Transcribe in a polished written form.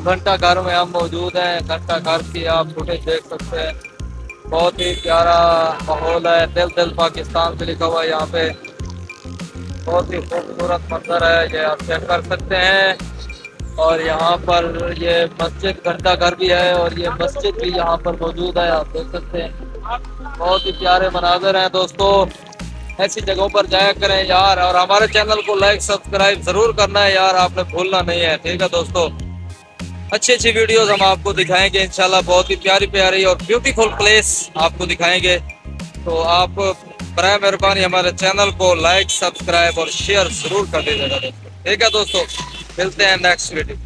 घंटा घर में हम मौजूद हैं। घंटा घर की आप फुटेज देख सकते हैं। बहुत ही प्यारा माहौल है। दिल दिल पाकिस्तान से लिखा हुआ है यहाँ पे। बहुत ही खूबसूरत मंजर है, ये आप चेक कर सकते हैं। और यहाँ पर ये मस्जिद घंटा घर भी है और ये मस्जिद भी यहाँ पर मौजूद है, आप देख सकते हैं। बहुत ही प्यारे मनाजर हैं दोस्तों। ऐसी जगहों पर जाया करें यार, और हमारे चैनल को लाइक सब्सक्राइब जरूर करना है यार, आपने भूलना नहीं है, ठीक है दोस्तों। अच्छी अच्छी वीडियोस हम आपको दिखाएंगे इंशाल्लाह। बहुत ही प्यारी प्यारी और ब्यूटीफुल प्लेस आपको दिखाएंगे। तो आप बराए मेहरबानी हमारे चैनल को लाइक सब्सक्राइब और शेयर जरूर कर दीजिएगा दोस्तों, ठीक है दोस्तों। मिलते हैं नेक्स्ट वीडियो।